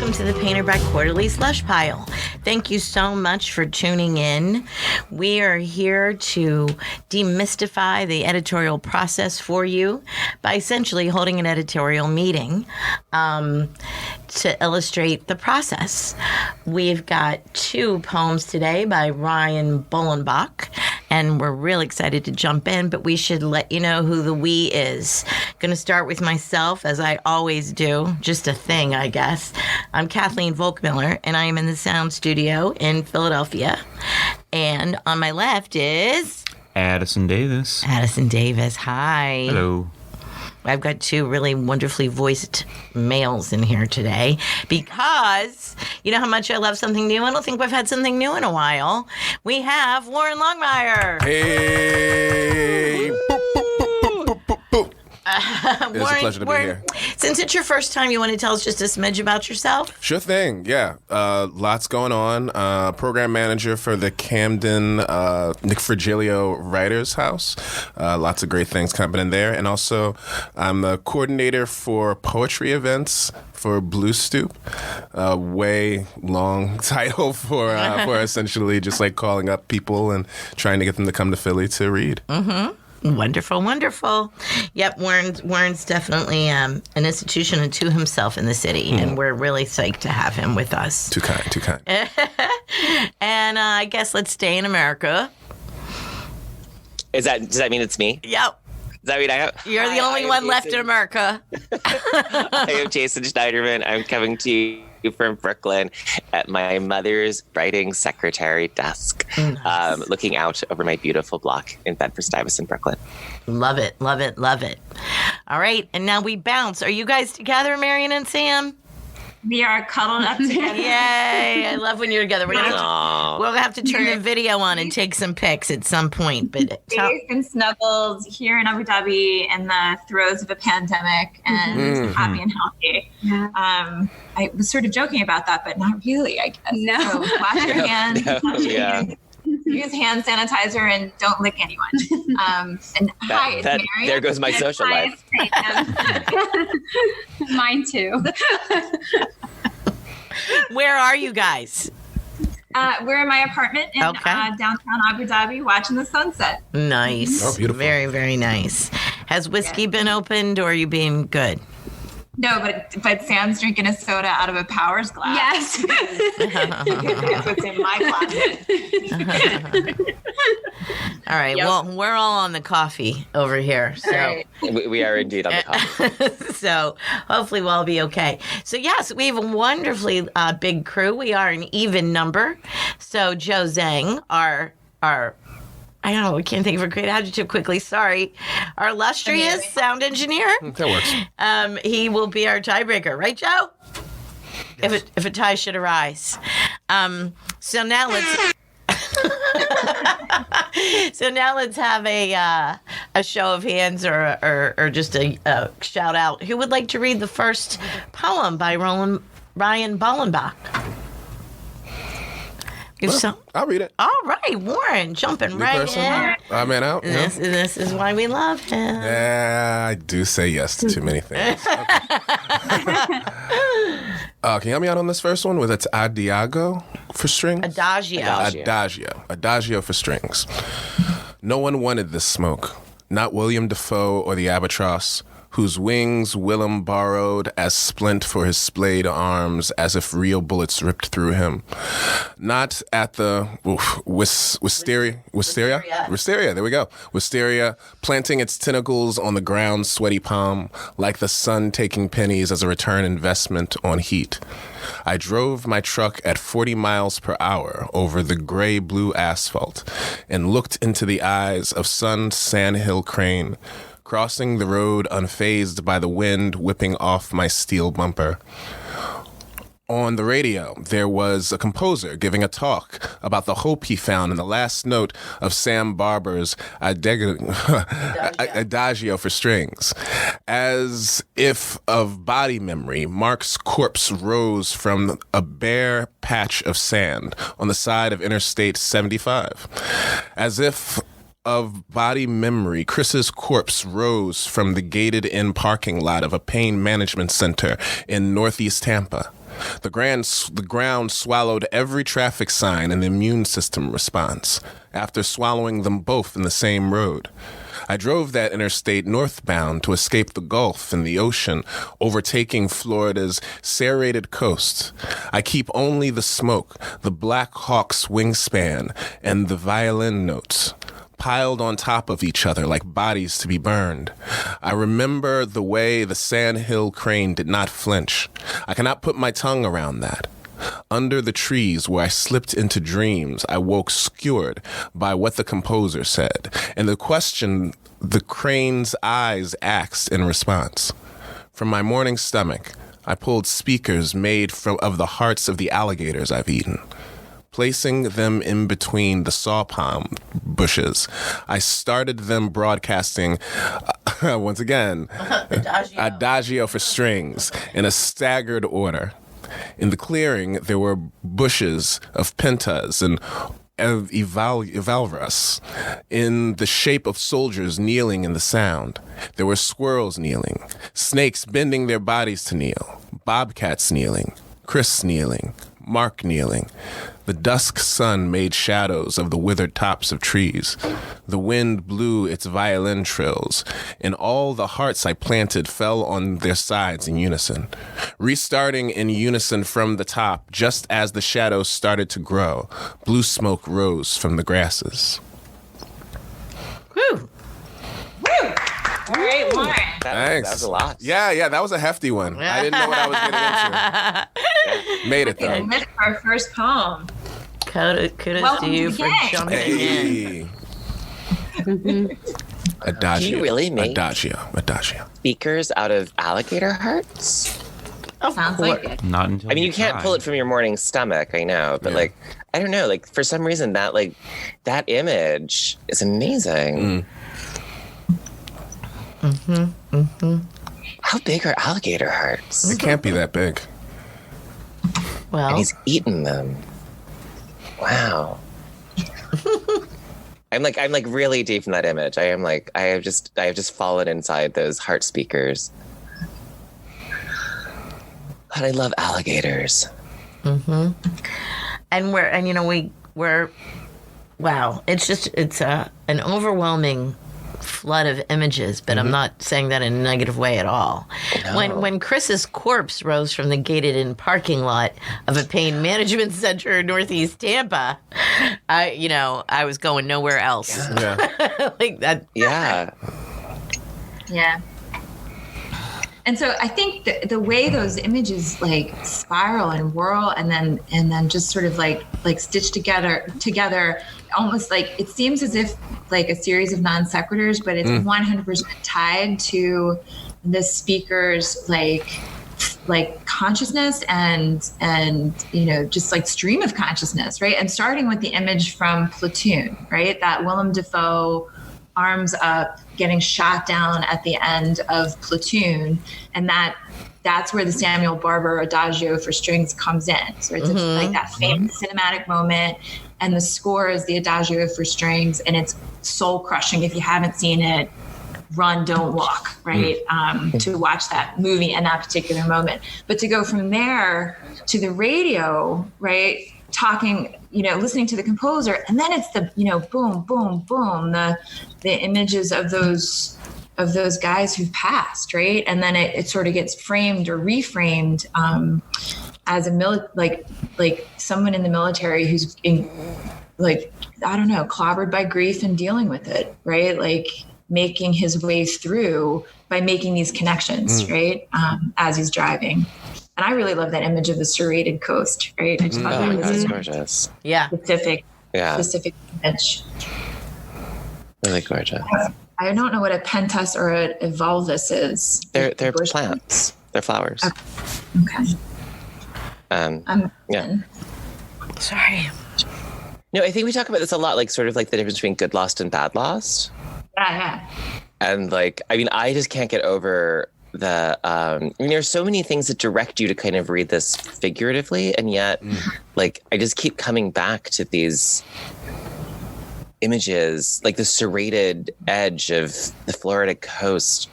welcome to the Painterback Quarterly Slush Pile. Thank you so much for tuning in. We are here to demystify the editorial process for you by essentially holding an editorial meeting to illustrate the process. We've got 2 poems today by Ryan Bollenbach, and we're really excited to jump in, but we should let you know who the we is. Going to start with myself, as I always do. Just a thing, I guess. I'm Kathleen Volk, and I am in the sound studio in Philadelphia. And on my left is... Addison Davis. Addison Davis, hi. Hello. I've got 2 really wonderfully voiced males in here today because you know how much I love something new? I don't think we've had something new in a while. We have Warren Longmire. Hey! Boop, boop, boop, boop, boop, boop. It was a pleasure to be here. Since it's your first time, you want to tell us just a smidge about yourself? Sure thing, yeah. Lots going on. Program manager for the Camden Nick Frigilio Writers House. Lots of great things happening there. And also, I'm the coordinator for poetry events for Blue Stoop. Way long title for essentially just like calling up people and trying to get them to come to Philly to read. Mm-hmm. Wonderful, wonderful. Yep, Warren's definitely an institution unto himself in the city, and we're really psyched to have him with us. Too kind, too kind. And I guess let's stay in America. Does that mean it's me? Yep. Does that mean You're the only one left in America. I am Jason Schneiderman. I'm coming to you from Brooklyn at my mother's writing secretary desk, nice. Looking out over my beautiful block in Bedford-Stuyvesant, Brooklyn. Love it, love it, love it. All right, and now we bounce. Are you guys together, Marion and Sam? We are cuddled up together. Yay! I love when you're together. We'll have to turn the video on and take some pics at some point. But safe and snuggled here in Abu Dhabi in the throes of a pandemic and happy and healthy. Yeah. I was sort of joking about that, but not really, I guess. No. So wash your hands. Use hand sanitizer and don't lick anyone. And hi, it's Marion. There goes my social life. Mine too. Where are you guys? We're in my apartment in downtown Abu Dhabi watching the sunset. Nice. Oh, beautiful. Very, very nice. Has whiskey been opened, or are you being good? No, but Sam's drinking a soda out of a Powers glass. Yes. That's what's in my closet. All right. Yep. Well, we're all on the coffee over here. So right. We are indeed on the coffee. So hopefully we'll all be okay. So yes, we have a wonderfully big crew. We are an even number. So Joe Zang, our I don't know, I can't think of a great adjective quickly. Sorry. Our illustrious sound engineer. That works. He will be our tiebreaker. Right, Joe? Yes. If a tie should arise. So now let's... have a show of hands or just a shout out. Who would like to read the first poem by Ryan Bollenbach? I'll read it. All right, Warren, jumping right in. I'm in out. This is why we love him. Yeah, I do say yes to too many things. Okay. Can you help me out on this first one? It's Adagio for strings? Adagio for strings. No one wanted this smoke. Not Willem Defoe or the albatross, whose wings Willem borrowed as splint for his splayed arms, as if real bullets ripped through him. Not at the wisteria, there we go. Wisteria, planting its tentacles on the ground's sweaty palm, like the sun taking pennies as a return investment on heat. I drove my truck at 40 miles per hour over the gray-blue asphalt and looked into the eyes of Sun Sandhill Crane, crossing the road unfazed by the wind whipping off my steel bumper. On the radio, there was a composer giving a talk about the hope he found in the last note of Sam Barber's Adagio for strings. As if of body memory, Mark's corpse rose from a bare patch of sand on the side of Interstate 75. As if of body memory, Chris's corpse rose from the gated-in parking lot of a pain management center in northeast Tampa. The ground swallowed every traffic sign and immune system response after swallowing them both in the same road. I drove that interstate northbound to escape the Gulf and the ocean, overtaking Florida's serrated coast. I keep only the smoke, the Black Hawk's wingspan, and the violin notes, piled on top of each other like bodies to be burned. I remember the way the sandhill crane did not flinch. I cannot put my tongue around that. Under the trees where I slipped into dreams, I woke skewered by what the composer said, and the question the crane's eyes asked in response. From my morning stomach, I pulled speakers made of the hearts of the alligators I've eaten. Placing them in between the saw palm bushes, I started them broadcasting, once again, Adagio for strings in a staggered order. In the clearing, there were bushes of pentas and evalvras in the shape of soldiers kneeling in the sound. There were squirrels kneeling, snakes bending their bodies to kneel, bobcats kneeling, Chris kneeling, Mark kneeling. The dusk sun made shadows of the withered tops of trees. The wind blew its violin trills, and all the hearts I planted fell on their sides in unison, restarting in unison from the top just as the shadows started to grow. Blue smoke rose from the grasses. Woo! Woo! All right, Warren. Thanks. That was a lot. Yeah, that was a hefty one. I didn't know what I was getting into. Made it, though. We missed our first poem. Kudos Welcome to you to the for gang. jumping in. Hey. Adagio. Do you really make Adagio. speakers out of alligator hearts? Sounds like it. Not until I mean, you can't try. pull it from your morning stomach, I know, but like, I don't know, like for some reason that image is amazing. How big are alligator hearts? It can't be that big. And Well, he's eaten them. Wow. I'm like really deep in that image. I have just fallen inside those heart speakers. But I love alligators. and we're wow. It's an overwhelming flood of images, but I'm not saying that in a negative way at all. No. When Chris's corpse rose from the gated-in parking lot of a pain management center in Northeast Tampa, I was going nowhere else. Yeah. Like that. Yeah. Yeah. And so I think the way those images like spiral and whirl and then just sort of like stitch together, almost like it seems as if like a series of non sequiturs, but it's 100% tied to the speaker's like consciousness and just like stream of consciousness, right? And starting with the image from Platoon, right? That Willem Defoe arms up, getting shot down at the end of Platoon, and that's where the Samuel Barber Adagio for strings comes in. So it's like that famous cinematic moment, and the score is the Adagio for strings, and it's soul crushing. If you haven't seen it, run, don't walk, right? To watch that movie and that particular moment. But to go from there to the radio, right? Talking, listening to the composer, and then it's the, boom, boom, boom, the images of those guys who've passed, right? And then it sort of gets framed or reframed as like someone in the military who's clobbered by grief and dealing with it, right? Like making his way through by making these connections, right? As he's driving. And I really love that image of the serrated coast, right? I just thought Oh my that God, was it's gorgeous. Yeah. specific image. Really gorgeous. I don't know what a pentas or a valvus is. They're plants. They're flowers. Okay. Yeah. Sorry. No, I think we talk about this a lot, like sort of like the difference between good lost and bad lost. Yeah. And like, I mean, I just can't get over there's so many things that direct you to kind of read this figuratively. And yet, like, I just keep coming back to these images, like the serrated edge of the Florida coast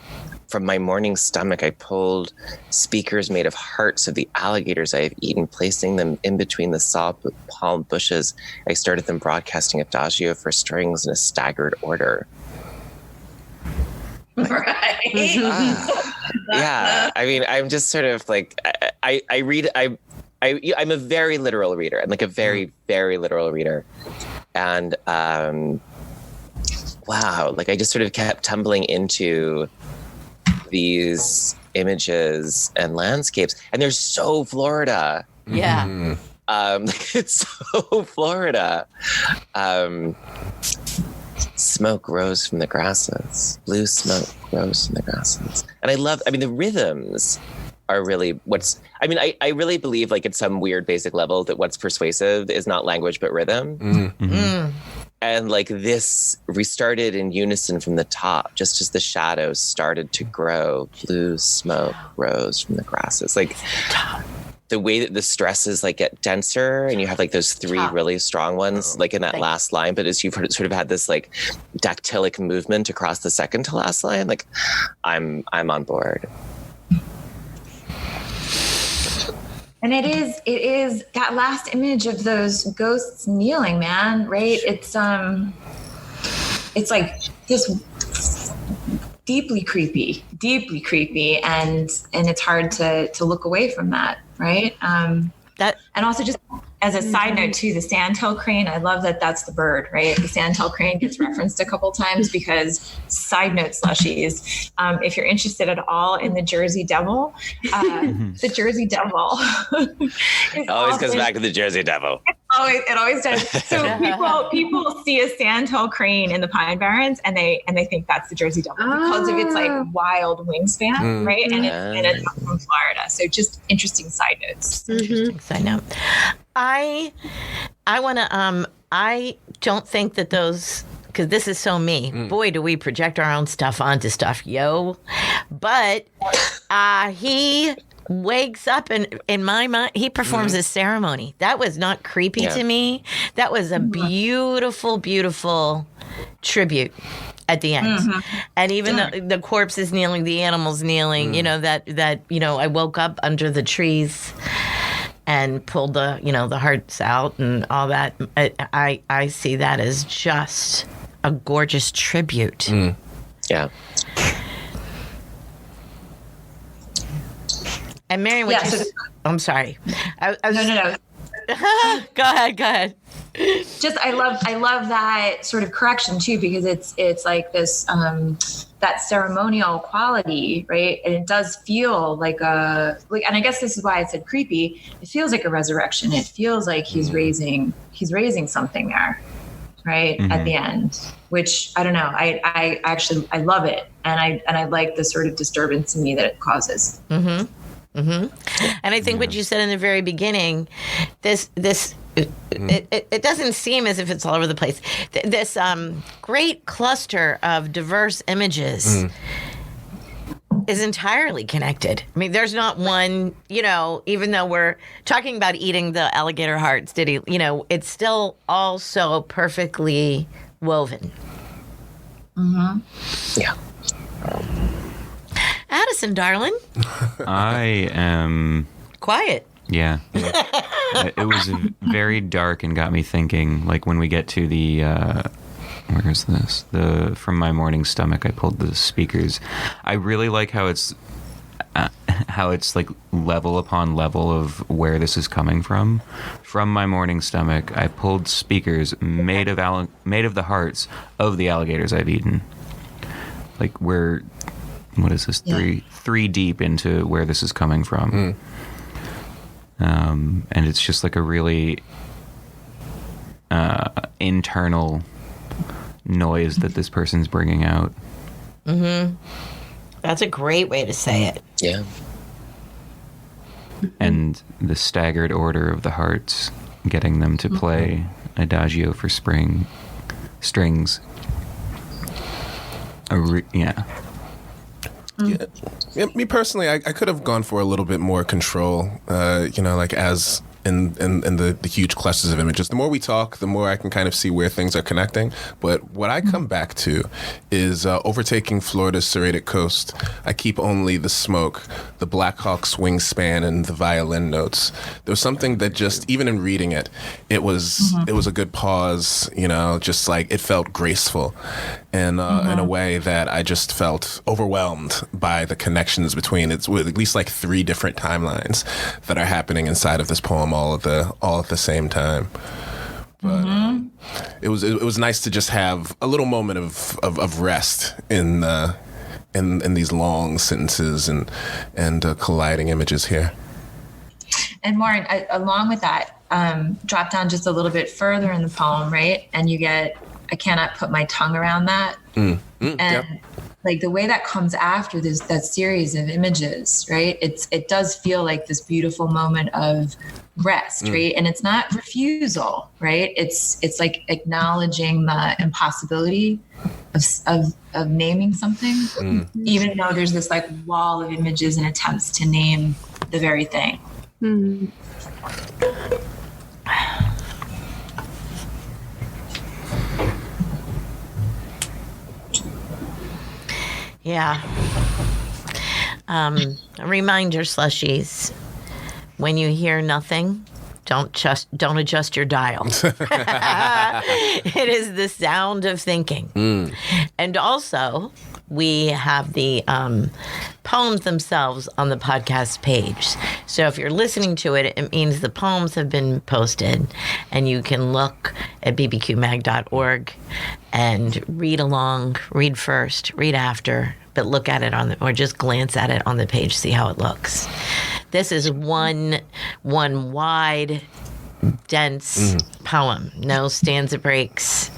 from my morning stomach, I pulled speakers made of hearts of the alligators I have eaten, placing them in between the saw palm bushes. I started them broadcasting Adagio for strings in a staggered order. Right. Yeah. I mean, I'm just sort of like, I read, I'm a very literal reader. I'm like a very, very literal reader. And, wow, like I just sort of kept tumbling into these images and landscapes, and they're so Florida. Yeah. It's so Florida. Smoke rose from the grasses. Blue smoke rose from the grasses. And I mean, the rhythms are really I really believe, like, at some weird basic level, that what's persuasive is not language but rhythm. And like this restarted in unison from the top, just as the shadows started to grow. Blue smoke rose from the grasses. Like the way that the stresses like get denser, and you have like those three really strong ones, like in that last line. But as you've sort of had this like dactylic movement across the second to last line, like I'm on board. And it is that last image of those ghosts kneeling, man, right? It's like this deeply creepy, and it's hard to look away from that, right? And also, just as a side note too, the sandhill crane, I love that that's the bird, right? The sandhill crane gets referenced a couple times because, side note, Slushies, if you're interested at all in the Jersey Devil, the Jersey Devil always comes back to the Jersey Devil. It always does. So people see a sandhill crane in the Pine Barrens, and they think that's the Jersey Devil because of its like wild wingspan, right? And it's from Florida. So just interesting side notes. Interesting side note. I want to. I don't think that those. Because this is so me. Boy, do we project our own stuff onto stuff, yo. But he wakes up, and in my mind, he performs a ceremony. That was not creepy to me. That was a beautiful, beautiful tribute at the end. And even the corpse is kneeling, the animal's kneeling, I woke up under the trees and pulled the hearts out and all that. I see that as just a gorgeous tribute. Yeah. And Marion, I'm sorry. I was No. Go ahead. Just I love that sort of correction too, because it's like this that ceremonial quality, right? And it does feel like and I guess this is why I said creepy. It feels like a resurrection. It feels like he's raising something there, right? At the end, which I don't know. I actually love it, and I like the sort of disturbance in me that it causes. And I think what you said in the very beginning, it doesn't seem as if it's all over the place. This great cluster of diverse images is entirely connected. I mean, there's not one, even though we're talking about eating the alligator hearts, it's still all so perfectly woven. Yeah. Addison, darling. I am quiet. Yeah. It was very dark and got me thinking, like when we get to the, where is this? From my morning stomach, I pulled the speakers. I really like how it's like level upon level of where this is coming from. From my morning stomach, I pulled speakers made of the hearts of the alligators I've eaten. Like what is this? Three deep into where this is coming from. And it's just like a really internal noise that this person's bringing out. That's a great way to say it. Yeah. And the staggered order of the hearts, getting them to play Adagio for strings. Yeah, me personally, I could have gone for a little bit more control, like as the huge clusters of images. The more we talk, the more I can kind of see where things are connecting. But what I come back to is overtaking Florida's serrated coast. I keep only the smoke, the Black Hawk's wingspan, and the violin notes. There was something that just, even in reading it, it was a good pause. Just like it felt graceful, and in a way that I just felt overwhelmed by the connections between it's at least like 3 different timelines that are happening inside of this poem all at the same time. But it was nice to just have a little moment of rest in these long sentences and colliding images here. And Warren, along with that, drop down just a little bit further in the poem, right? And you get, I cannot put my tongue around that. Yep. Like the way that comes after that series of images, right? It does feel like this beautiful moment of rest, right? And it's not refusal, right? It's like acknowledging the impossibility of naming something, even though there's this like wall of images and attempts to name the very thing. Yeah. A reminder, Slushies. When you hear nothing, don't adjust your dial. It is the sound of thinking. And also, we have the poems themselves on the podcast page. So if you're listening to it, it means the poems have been posted, and you can look at bbqmag.org and read along, read first, read after, but look at it or just glance at it on the page, see how it looks. This is one wide, dense poem. No stanza breaks.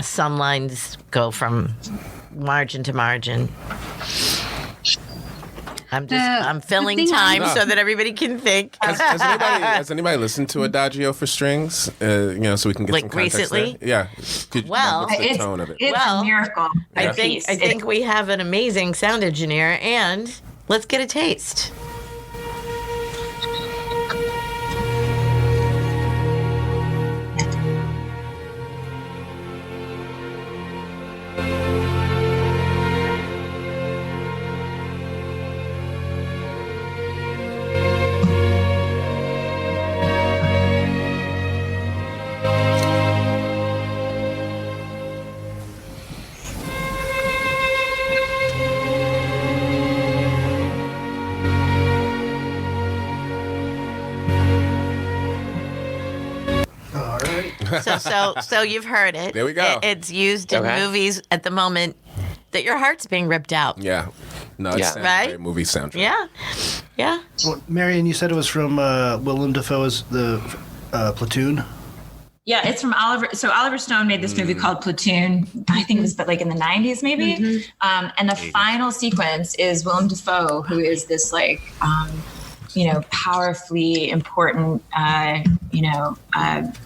Some lines go from margin to margin. I'm filling time so that everybody can think. Has anybody listened to Adagio for strings? So we can get some context recently? There? Yeah. What's the tone of it? It's a miracle. I think we have an amazing sound engineer, and let's get a taste. So you've heard it. There we go. It's used in movies at the moment that your heart's being ripped out. Yeah. No, it's a great movie soundtrack. Yeah. Well, Marion, you said it was from Willem Defoe's the Platoon. Yeah, it's from Oliver. So Oliver Stone made this movie called Platoon. I think it was like in the 90s, maybe. And the final sequence is Willem Defoe, who is this like, powerfully important,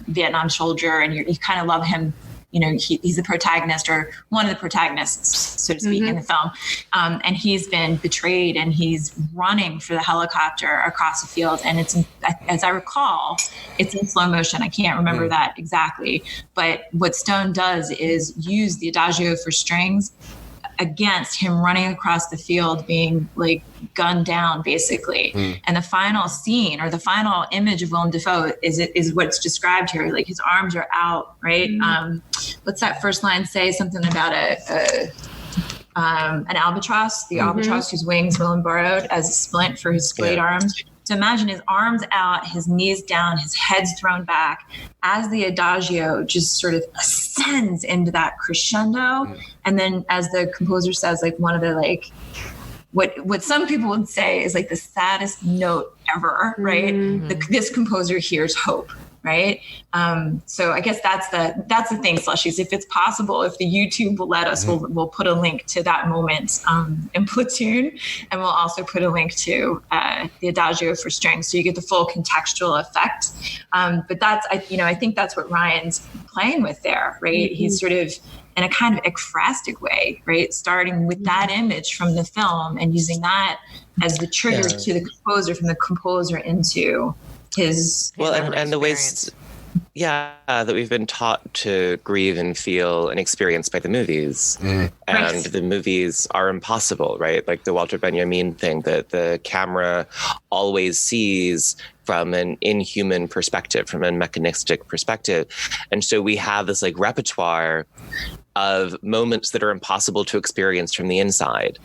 Vietnam soldier, and you kind of love him. He's the protagonist or one of the protagonists, so to speak, in the film. And he's been betrayed, and he's running for the helicopter across the field. And it's, as I recall, it's in slow motion. I can't remember that exactly. But what Stone does is use the Adagio for strings against him running across the field, being like gunned down, basically. And the final scene or the final image of Willem Defoe is what's described here. Like his arms are out, right? What's that first line say? Something about an albatross, the albatross whose wings Willem borrowed as a splint for his splayed arms. So imagine his arms out, his knees down, his head's thrown back as the Adagio just sort of ascends into that crescendo. And then, as the composer says, like one of the like, what some people would say is like the saddest note ever, right? This composer hears hope. Right. So I guess that's the thing, Slushies. If it's possible, if the YouTube will let us, we'll put a link to that moment in Platoon, and we'll also put a link to the Adagio for strings, so you get the full contextual effect. But I think that's what Ryan's playing with there, right? He's sort of in a kind of ekphrastic way, right? Starting with that image from the film and using that as the trigger to the composer, from the composer into his Well, own and the ways, experience. that we've been taught to grieve and feel and experience by the movies. And Right. the movies are impossible, right? Like the Walter Benjamin thing, that the camera always sees from an inhuman perspective, from a mechanistic perspective. And so we have this like repertoire of moments that are impossible to experience from the inside.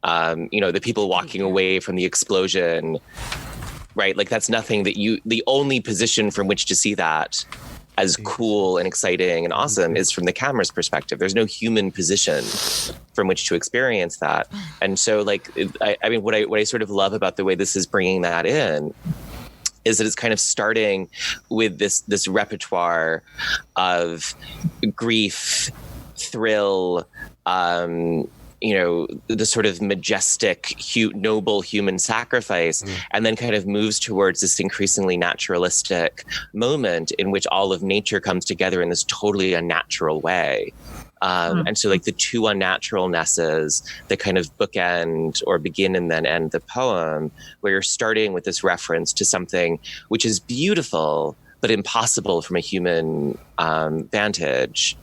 The people walking away from the explosion, right? Like that's nothing that the only position from which to see that as cool and exciting and awesome is from the camera's perspective. There's no human position from which to experience that. And so like, what I sort of love about the way this is bringing that in is that it's kind of starting with this repertoire of grief, thrill, the sort of majestic, noble human sacrifice, and then kind of moves towards this increasingly naturalistic moment in which all of nature comes together in this totally unnatural way. And so like the two unnaturalnesses that kind of bookend or begin and then end the poem, where you're starting with this reference to something which is beautiful, but impossible from a human vantage,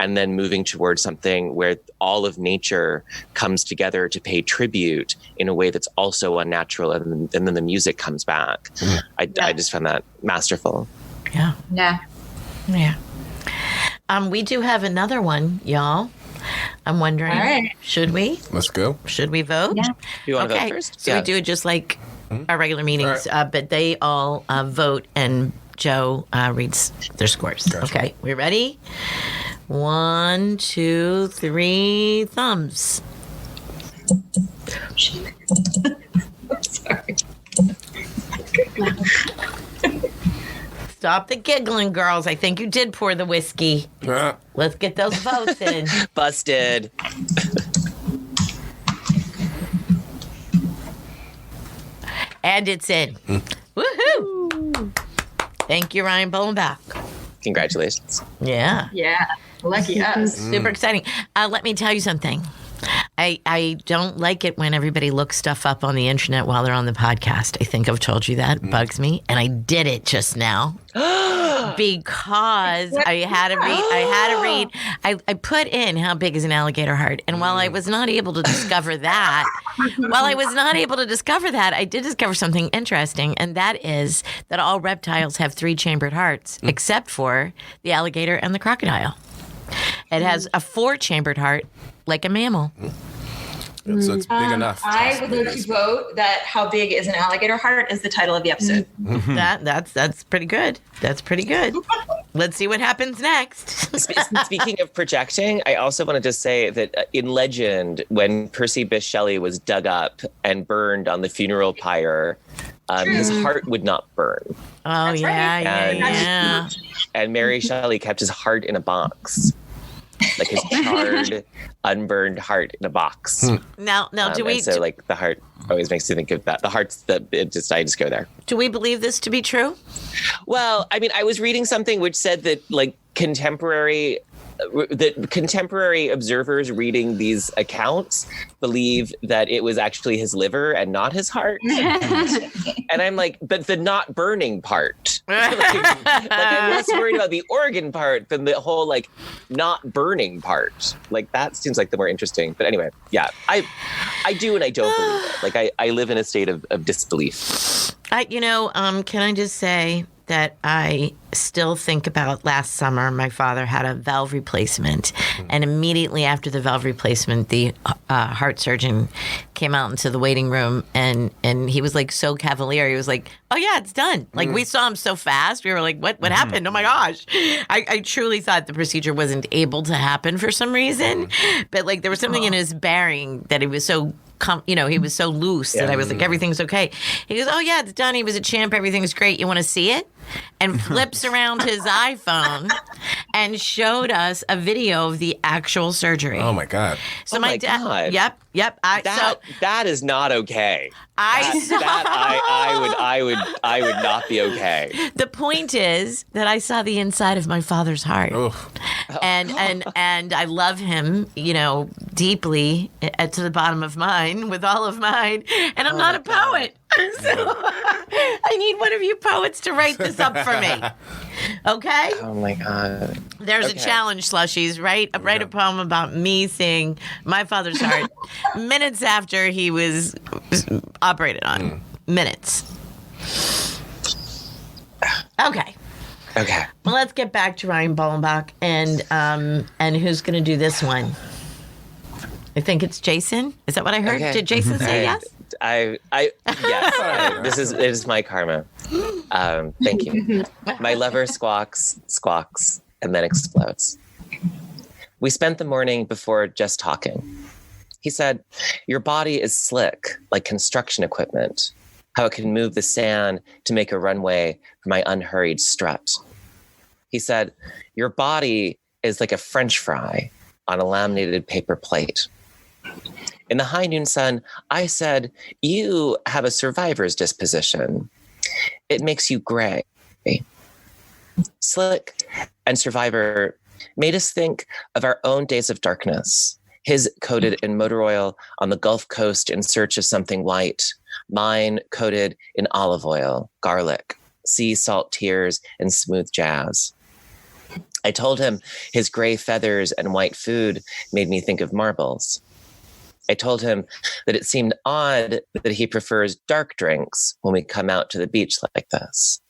and then moving towards something where all of nature comes together to pay tribute in a way that's also unnatural, and then the music comes back. I just found that masterful. Yeah. Yeah. Yeah. We do have another one, y'all. I'm wondering, All right. should we? Let's go. Should we vote? Yeah. You want to Okay. vote first? So we do it just like our regular meetings, All but they all vote, and Joe reads their scores. Gotcha. Okay, we ready? 1, 2, 3, thumbs. Sorry. Stop the giggling, girls. I think you did pour the whiskey. Let's get those votes in. Busted. And it's in. Woohoo! Thank you, Ryan Bollenbach. Congratulations. Yeah. Yeah. Lucky us. Super exciting. Let me tell you something. I don't like it when everybody looks stuff up on the internet while they're on the podcast. I think I've told you that. It bugs me. And I did it just now. Because I had to read. I put in how big is an alligator heart. And while I was not able to discover that, I did discover something interesting. And that is that all reptiles have 3-chambered hearts, except for the alligator and the crocodile. It has a 4-chambered heart, like a mammal. So it's big enough. I would like to vote that "How Big Is an Alligator Heart" is the title of the episode. That's pretty good. That's pretty good. Let's see what happens next. Speaking of projecting, I also wanted to say that in legend, when Percy Bysshe Shelley was dug up and burned on the funeral pyre, his heart would not burn. Oh, That's yeah, right. yeah. And Mary Shelley kept his heart in a box. Like his charred, unburned heart in a box. Now, do we and so like the heart always makes me think of that. The hearts that I just go there. do we believe this to be true? Well, I mean, I was reading something which said that like contemporary observers reading these accounts believe that it was actually his liver and not his heart. And I'm like, but the not burning part. like I'm less worried about the organ part than the whole like not burning part. Like that seems like the more interesting. But anyway, yeah, I do and I don't believe it. Like I live in a state of disbelief. Can I just say that I still think about last summer. My father had a valve replacement, and immediately after the valve replacement, the heart surgeon came out into the waiting room, and he was like so cavalier. He was like, "Oh yeah, it's done." Like we saw him so fast. We were like, "What happened? Oh my gosh!" I truly thought the procedure wasn't able to happen for some reason, but like there was something in his bearing that he was so. He was so loose that I was like, everything's okay. He goes, "Oh yeah, it's done. He was a champ. Everything's great. You want to see it?" And flips around his iPhone and showed us a video of the actual surgery. Oh my God. So Oh my God. Yep. That is not okay. I would not be okay. The point is that I saw the inside of my father's heart. Oof. And I love him, deeply to the bottom of mine, with all of mine. And I'm not a poet. So I need one of you poets to write this up for me. Okay? Oh my God. There's a challenge, Slushies. Write a poem about me seeing my father's heart minutes after he was operated on. Minutes. Okay. Okay. Well, let's get back to Ryan Bollenbach and who's going to do this one? I think it's Jason. Is that what I heard? Okay. Did Jason say yes? Yes. It is my karma. Thank you. My lover squawks, and then explodes. We spent the morning before just talking. He said, "Your body is slick, like construction equipment. How it can move the sand to make a runway for my unhurried strut." He said, "Your body is like a French fry on a laminated paper plate." In the high noon sun, I said, "You have a survivor's disposition. It makes you gray." Slick and survivor made us think of our own days of darkness. His coated in motor oil on the Gulf Coast in search of something white. Mine coated in olive oil, garlic, sea salt tears, and smooth jazz. I told him his gray feathers and white food made me think of marbles. I told him that it seemed odd that he prefers dark drinks when we come out to the beach like this.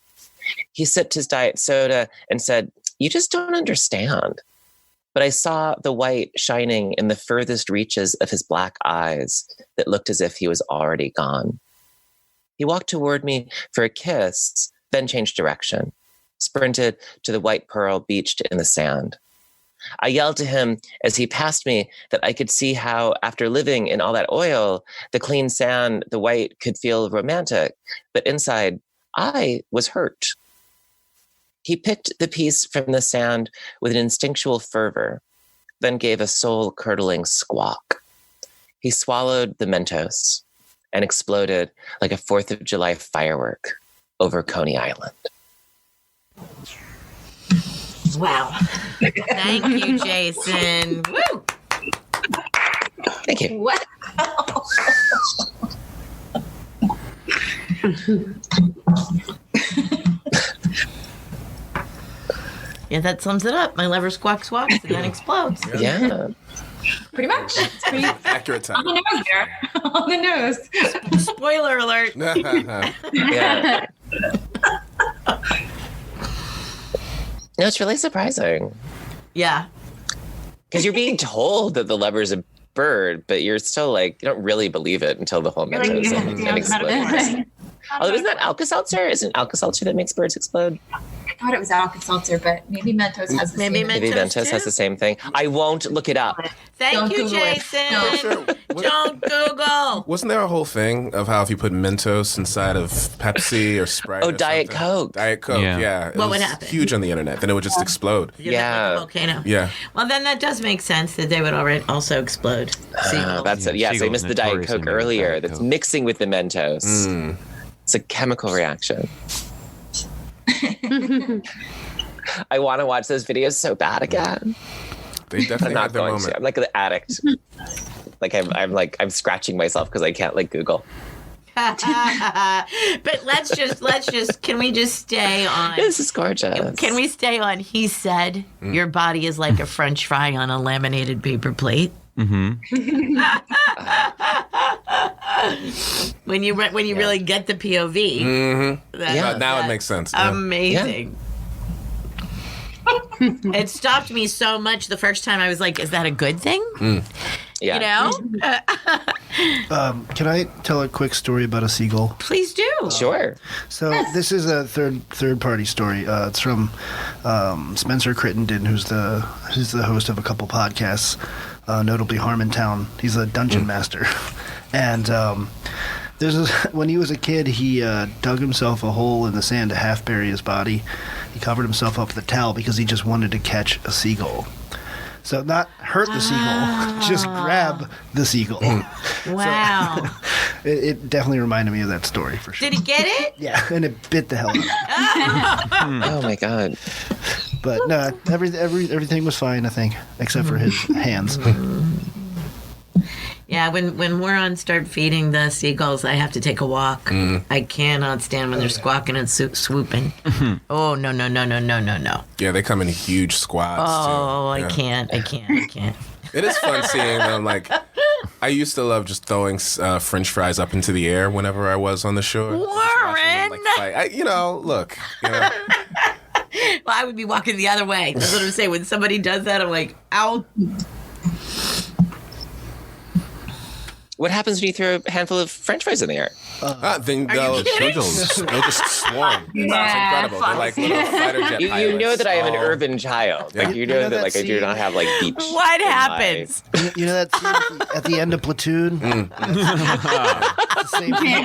He sipped his diet soda and said, "You just don't understand." But I saw the white shining in the furthest reaches of his black eyes that looked as if he was already gone. He walked toward me for a kiss, then changed direction, sprinted to the white pearl beached in the sand. I yelled to him as he passed me that I could see how, after living in all that oil, the clean sand, the white, could feel romantic, but inside, I was hurt. He picked the piece from the sand with an instinctual fervor, then gave a soul-curdling squawk. He swallowed the Mentos and exploded like a 4th of July firework over Coney Island. Wow. Thank you, Jason. Woo! Thank you. Wow. Yeah, that sums it up. My lover squawks and then explodes. Yeah. Pretty much. It's pretty Accurate on time. the nose there. On the nose. Spoiler alert. Yeah. No, it's really surprising Yeah. because you're being told that the lover's a bird, but you're still like, you don't really believe it until the whole Mentos and explodes. Oh, isn't that Alka-Seltzer? Isn't Alka-Seltzer that makes birds explode? I thought it was Alka-Seltzer, but maybe Mentos has the Maybe same. Maybe Mentos Mentos has the same thing. I won't look it up. Thank Don't you, Google it. Jason. Don't Google. Wasn't there a whole thing of how if you put Mentos inside of Pepsi or Sprite? Oh, or Diet something? Coke. Diet Coke, Yeah. yeah. It What was would happen? huge on the internet. Then it would just explode. Yeah. Volcano. Yeah. Well, then that does make sense that they would already also explode. Seagull. That's it. Yeah, so I Seagull's missed the Diet notoriously Coke made with earlier. Diet That's Coke. mixing with the Mentos. It's a chemical reaction. I want to watch those videos so bad again. They I'm definitely not had their going moment. to. I'm like the addict. I'm scratching myself because I can't like Google. But let's just can we just stay on This is gorgeous. Can we stay on he said your body is like a French fry on a laminated paper plate? When you really get the POV. Yeah. Now it makes sense. Yeah. Amazing. It stopped me so much the first time I was like, is that a good thing? Yeah. You know? Can I tell a quick story about a seagull? Please do. Sure. So this is a third party story. It's from Spencer Crittenden, who's the host of a couple podcasts, notably Harmontown. He's a dungeon master, and when he was a kid, he dug himself a hole in the sand to half bury his body. He covered himself up with a towel because he just wanted to catch a seagull. So not hurt the seagull, just grab the seagull. Wow. It definitely reminded me of that story for sure. Did he get it? Yeah, and it bit the hell out of him. Oh my God. But no, everything was fine, I think, except for his hands. Yeah, Yeah, when Warren start feeding the seagulls, I have to take a walk. I cannot stand when they're squawking and swooping. Oh, no. Yeah, they come in huge squads. Oh, too. I can't. It is fun seeing them. Like, I used to love just throwing French fries up into the air whenever I was on the shore. Just watching them, Warren! fight. Look. Well, I would be walking the other way. That's what I'm saying. When somebody does that, I'm like, ow. What happens when you throw a handful of French fries in the air? Then they'll just swarm. Yeah, It's incredible. They're like little fighter jet You pilots. know that I am an Oh. urban child. Yeah. Like, you know that like I do not have like beach. What in my- happens? You know that scene at the end of Platoon? It's the same thing.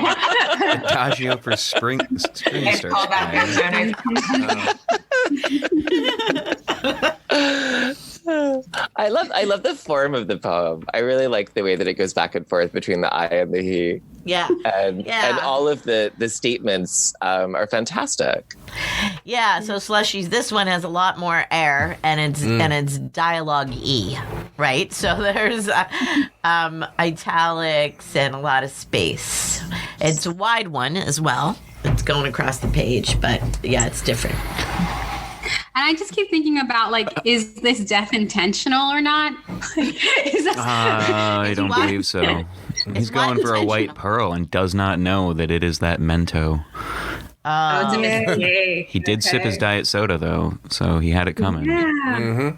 Adagio for spring It's called starts. that. I love the form of the poem. I really like the way that it goes back and forth between the I and the he. Yeah. And Yeah. all of the statements are fantastic. Yeah, so Slushies, this one has a lot more air and it's dialogue E, right? So there's italics and a lot of space. It's a wide one as well. It's going across the page, but yeah, it's different. And I just keep thinking about, like, is this death intentional or not? Is that I don't wide- believe so. He's wide going for a white intentional. pearl and does not know that it is that Mento. oh, it's a mistake. He did sip his diet soda, though, so he had it coming. Yeah.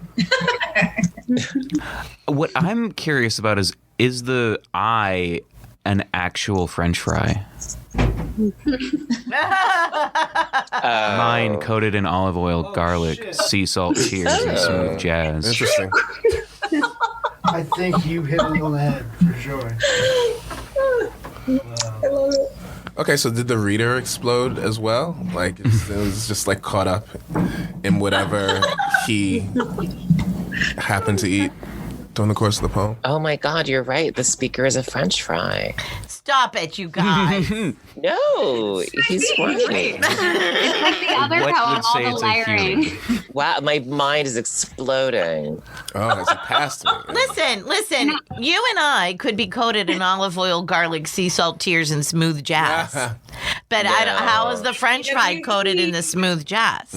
What I'm curious about is the eye an actual French fry? Mine coated in olive oil, garlic, sea salt, tears, and smooth jazz. Interesting. I think you hit me on the head for sure. Okay, so did the reader explode as well? Like, it was just like caught up in whatever he happened to eat during the course of the poem? Oh my God, you're right. The speaker is a French fry. Stop it, you guys. No, he's right. It's like the other What poem, would say all it's the a layering. human? Wow, my mind is exploding. Oh, has he passed me? Listen. You and I could be coated in olive oil, garlic, sea salt, tears, and smooth jazz. But how is the French fry coated in the smooth jazz?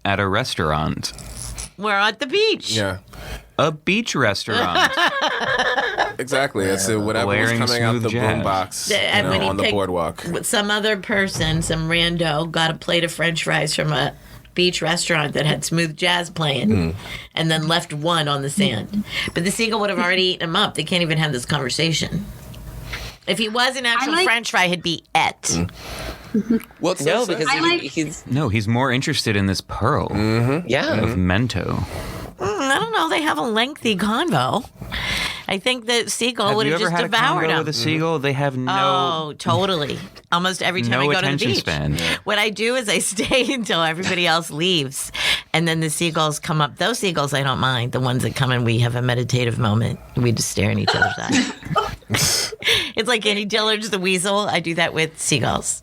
At a restaurant. We're at the beach. Yeah, A beach restaurant. exactly. It's whatever was Blaring coming out the smooth jazz. boombox And when he on the picked- boardwalk. Some other person, some rando, got a plate of French fries from a beach restaurant that had smooth jazz playing and then left one on the sand. But the seagull would have already eaten them up. They can't even have this conversation. If he was an actual French fry, he'd be et. Well, No, because he's No, he's more interested in this pearl yeah. of Mento. I don't know. They have a lengthy convo. I think the seagull Have would you have ever just had a devoured convo him. with a seagull? They have no. Oh, totally. Almost every time No I go to the attention beach. span. What I do is I stay until everybody else leaves. And then the seagulls come up. Those seagulls I don't mind. The ones that come and we have a meditative moment. We just stare in each other's eyes. It's like Annie Dillard's The Weasel. I do that with seagulls.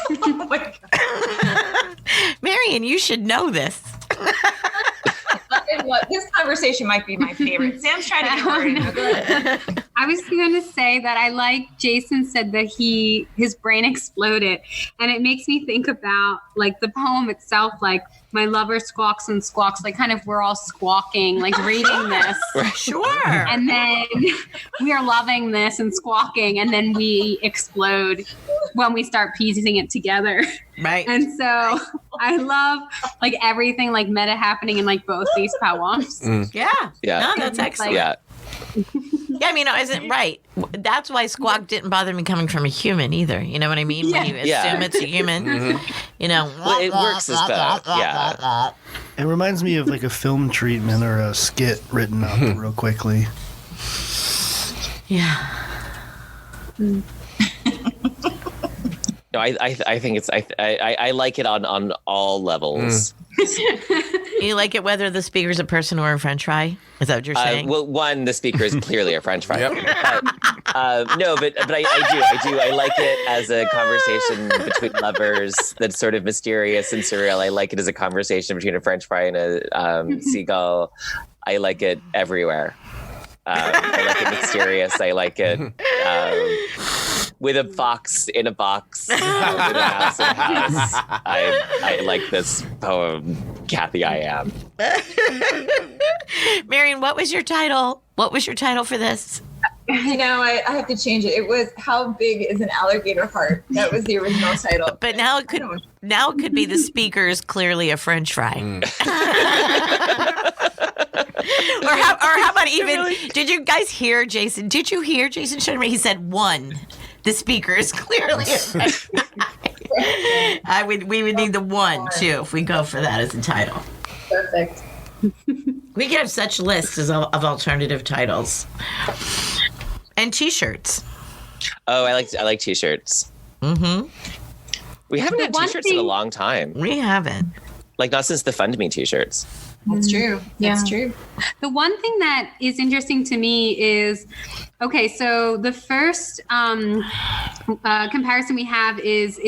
Oh my God. Marion, you should know this. This conversation might be my favorite. Sam's trying to get worried. I was going to say that I like Jason said that his brain exploded, and it makes me think about like the poem itself, like my lover squawks and squawks, like kind of we're all squawking, like reading this. Sure. And then we are loving this and squawking, and then we explode when we start piecing it together. Right. And so I love like everything like meta happening in like both these poems. Yeah. Yeah. No, that's excellent. Yeah. Yeah, I mean, isn't right. That's why squawk didn't bother me coming from a human either. You know what I mean? When you assume Yeah. it's a human, you know. Well, it works as both. Yeah. It reminds me of like a film treatment or a skit written up real quickly. Yeah. No, I think it's I like it on all levels. You like it whether the speaker's a person or a French fry? Is that what you're saying? Well, one, the speaker is clearly a French fry. Yep. No, but I do. I like it as a conversation between lovers that's sort of mysterious and surreal. I like it as a conversation between a French fry and a seagull. I like it everywhere. I like it mysterious. I like it with a fox in a box, with a house in a house. I like this poem, Kathy, I Am. Marion, what was your title? What was your title for this? I have to change it. It was How Big is an Alligator Heart? That was the original title. But now it could be the speaker is clearly a French fry. or how about even? Did you guys hear Jason? Did you hear Jason Schneiderman? He said one. The speaker is clearly a French fry. We would need the one too if we go for that as a title. Perfect. We could have such lists of alternative titles. And T-shirts. Oh, I like T-shirts. Mm-hmm. We haven't had T-shirts in a long time. We haven't. Like, not since the Fund Me T-shirts. That's true. That's true. The one thing that is interesting to me is, okay, so the first comparison we have is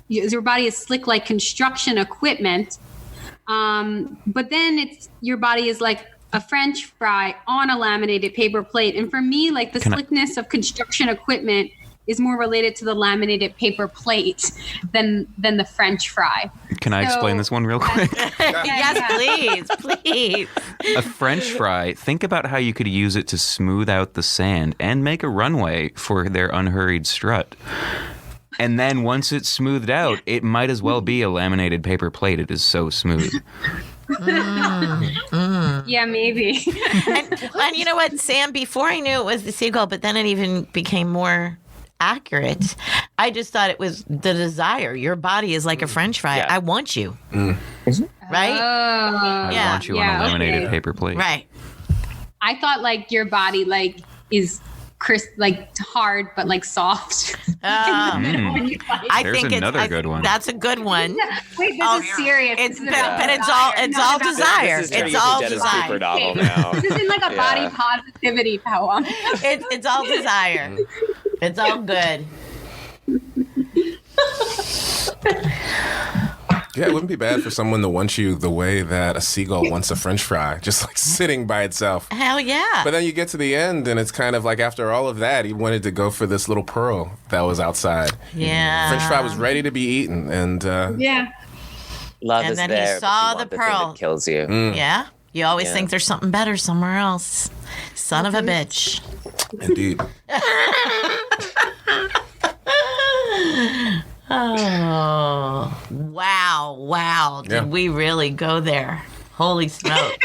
your body is slick like construction equipment. But then your body is like a French fry on a laminated paper plate. And for me, like the slickness of construction equipment is more related to the laminated paper plate than the French fry. Can I explain this one real quick? Yes, please. A French fry, think about how you could use it to smooth out the sand and make a runway for their unhurried strut. And then once it's smoothed out, it might as well be a laminated paper plate. It is so smooth. Yeah, maybe. and you know what, Sam, before I knew it was the seagull, but then it even became more accurate. I just thought it was the desire. Your body is like a French fry. Yeah. I want you. Right? I want you on a laminated paper plate. Right. I thought like your body like is crisp, like hard, but like soft. I There's think another good one. That's a good one. Wait, this is serious. It's all desire. This is turning It's all into Dennis Cooper desire. novel now. This is like a body positivity poem. It's all desire. It's all good. Yeah, it wouldn't be bad for someone to want you the way that a seagull wants a French fry, just like sitting by itself. Hell yeah. But then you get to the end, and it's kind of like after all of that, he wanted to go for this little pearl that was outside. Yeah. French fry was ready to be eaten, and Love And is then there, he saw but you the want thing pearl. that kills you. Yeah. You always Yeah. think there's something better somewhere else. Son of a bitch. indeed. Oh, wow. Yeah. Did we really go there? Holy smoke.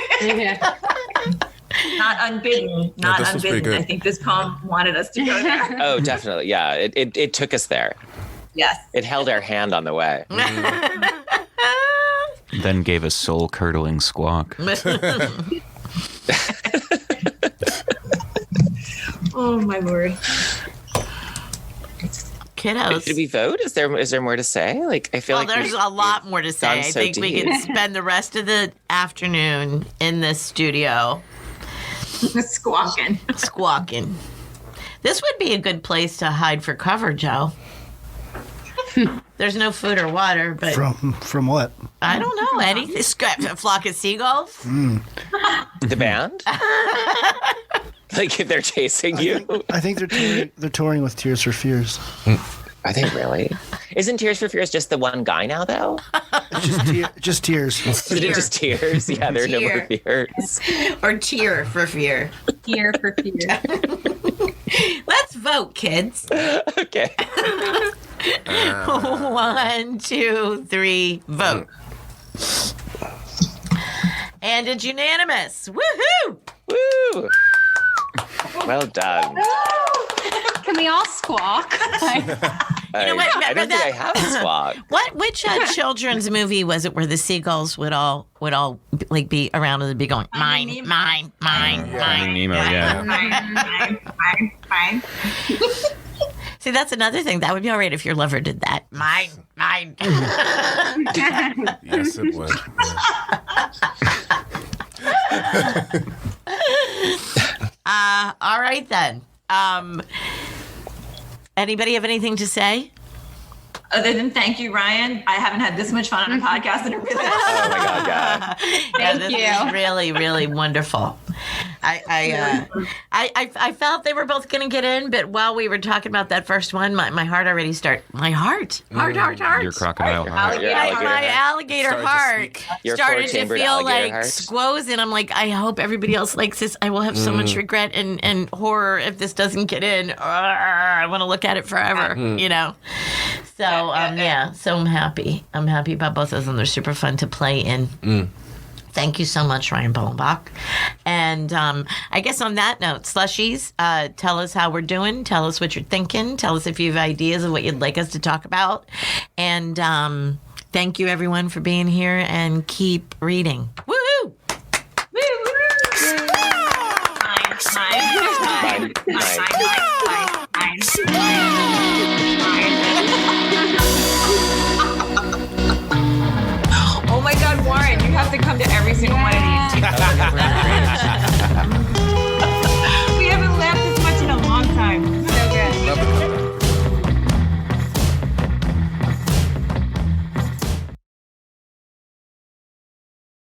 Not unbidden. Not this was pretty unbidden. good. I think this poem wanted us to go there. Oh, definitely. Yeah, it took us there. Yes. It held our hand on the way. Then gave a soul-curdling squawk. Oh my lord. Kiddos. Did we vote? Is there more to say? Like, I feel Well, like there's a lot more to say. gone I so think we deep. can spend the rest of the afternoon in this studio Squawking. squawking. This would be a good place to hide for cover, Joe. There's no food or water, but From what? I don't know. Anything. A flock of seagulls? the band. Like, if they're chasing you. I think they're touring with Tears for Fears. Are they really? Isn't Tears for Fears just the one guy now, though? Just Tears. Is it just Tears? Yeah, there are no more Tear. Fears. Or cheer for fear? Here for fear. Let's vote, kids. Okay. 1, 2, 3, vote. And it's unanimous. Woohoo! Woo! Well done. Can we all squawk? You know what? I don't think I have a squawk. Which children's movie was it where the seagulls would all like be around and they'd be going mine. Finding Nemo, yeah. Fine. See, that's another thing. That would be all right if your lover did that. Mine. Yes, it would. All right then. Anybody have anything to say? Other than thank you, Ryan. I haven't had this much fun on a podcast in a really long time. Oh my God, yeah. This is really, really wonderful. I felt they were both going to get in, but while we were talking about that first one, my heart already started. My heart. Your crocodile heart. My alligator Started to heart speak. Your started to four-chambered feel alligator like heart. squoze, and I'm like, I hope everybody else likes this. I will have so much regret and horror if this doesn't get in. I want to look at it forever, you know. So so I'm happy. I'm happy about both of them. They're super fun to play in. Thank you so much, Ryan Bollenbach. And I guess on that note, Slushies, tell us how we're doing. Tell us what you're thinking. Tell us if you have ideas of what you'd like us to talk about. And thank you, everyone, for being here. And keep reading. Woohoo! Oh my God, Warren, you have to come to every single one of these.